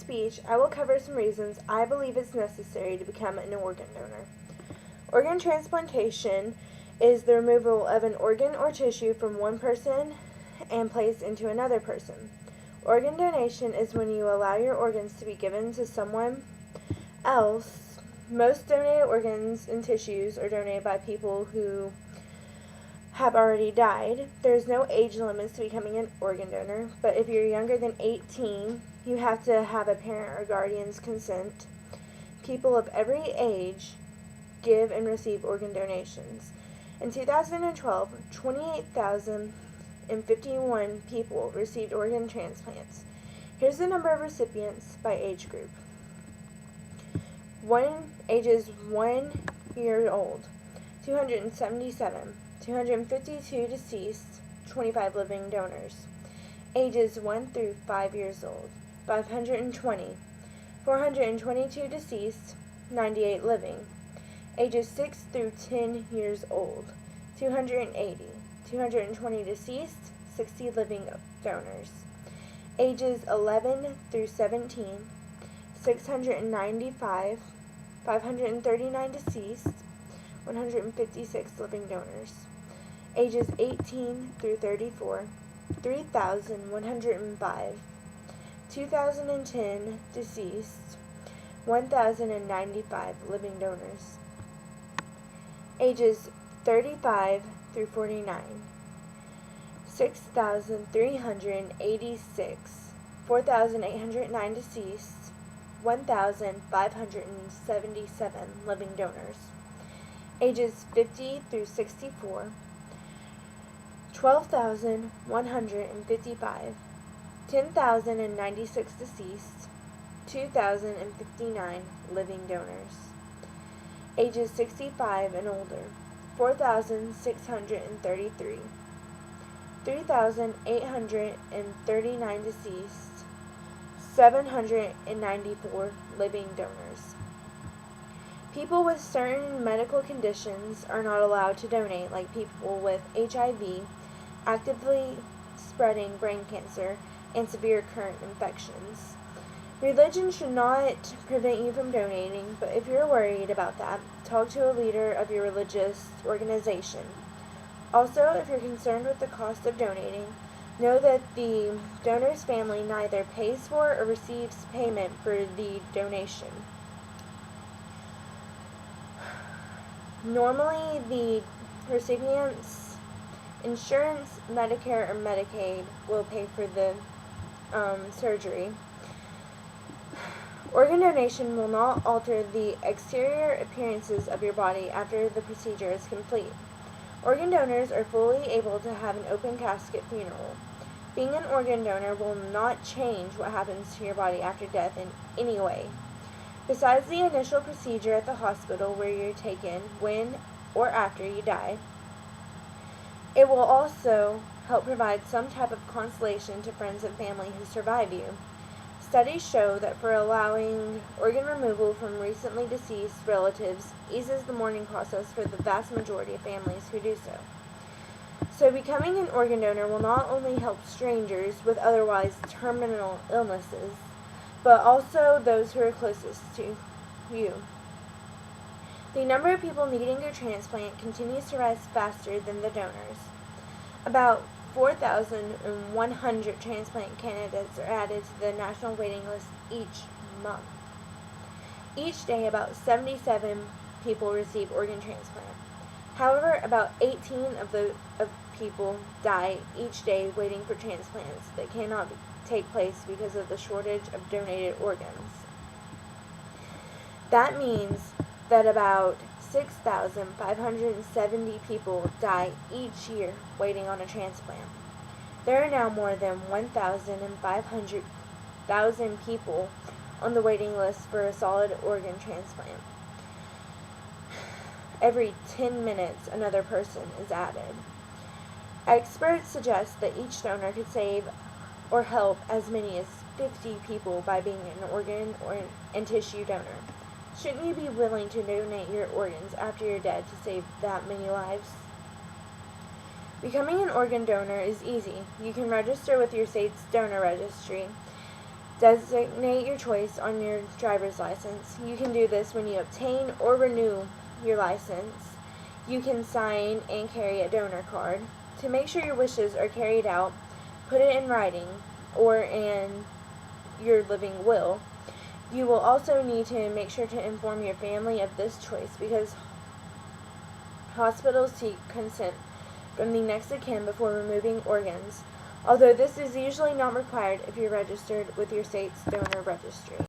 speech, I will cover some reasons I believe it's necessary to become an organ donor. Organ transplantation is the removal of an organ or tissue from one person and placed into another person. Organ donation is when you allow your organs to be given to someone else. Most donated organs and tissues are donated by people who have already died. There's no age limits to becoming an organ donor, but if you're younger than 18, you have to have a parent or guardian's consent. People of every age give and receive organ donations. In 2012, 28,051 people received organ transplants. Here's the number of recipients by age group. Ages 1 year old, 277. 252 deceased, 25 living donors. Ages 1 through 5 years old, 520. 422 deceased, 98 living. Ages 6 through 10 years old, 280. 220 deceased, 60 living donors. Ages 11 through 17, 695. 539 deceased, 156 living donors. Ages 18 through 34, 3,105. 2010 deceased, 1,095 living donors. Ages 35 through 49, 6,386. 4,809 deceased, 1,577 living donors. Ages 50 through 64, 12,155. 10,096 deceased, 2,059 living donors. Ages 65 and older, 4,633. 3,839 deceased, 794 living donors. People with certain medical conditions are not allowed to donate, like people with HIV, actively spreading brain cancer, and severe current infections. Religion should not prevent you from donating, but if you're worried about that, talk to a leader of your religious organization. Also, if you're concerned with the cost of donating, know that the donor's family neither pays for or receives payment for the donation. Normally, the recipient's insurance, Medicare, or Medicaid will pay for the surgery. Organ donation will not alter the exterior appearances of your body after the procedure is complete. Organ donors are fully able to have an open casket funeral. Being an organ donor will not change what happens to your body after death in any way. Besides the initial procedure at the hospital where you're taken when or after you die, it will also help provide some type of consolation to friends and family who survive you. Studies show that for allowing organ removal from recently deceased relatives eases the mourning process for the vast majority of families who do so. So becoming an organ donor will not only help strangers with otherwise terminal illnesses, but also those who are closest to you. The number of people needing a transplant continues to rise faster than the donors. About 4,100 transplant candidates are added to the national waiting list each month. Each day, about 77 people receive organ transplant. However, about 18 of people die each day waiting for transplants that cannot take place because of the shortage of donated organs. That means that about 6,570 people die each year waiting on a transplant. There are now more than 1,500,000 people on the waiting list for a solid organ transplant. Every 10 minutes, another person is added. Experts suggest that each donor could save or help as many as 50 people by being an organ and tissue donor. Shouldn't you be willing to donate your organs after you're dead to save that many lives? Becoming an organ donor is easy. You can register with your state's donor registry. Designate your choice on your driver's license. You can do this when you obtain or renew your license. You can sign and carry a donor card. To make sure your wishes are carried out, put it in writing or in your living will. You will also need to make sure to inform your family of this choice because hospitals seek consent from the next of kin before removing organs, although this is usually not required if you're registered with your state's donor registry.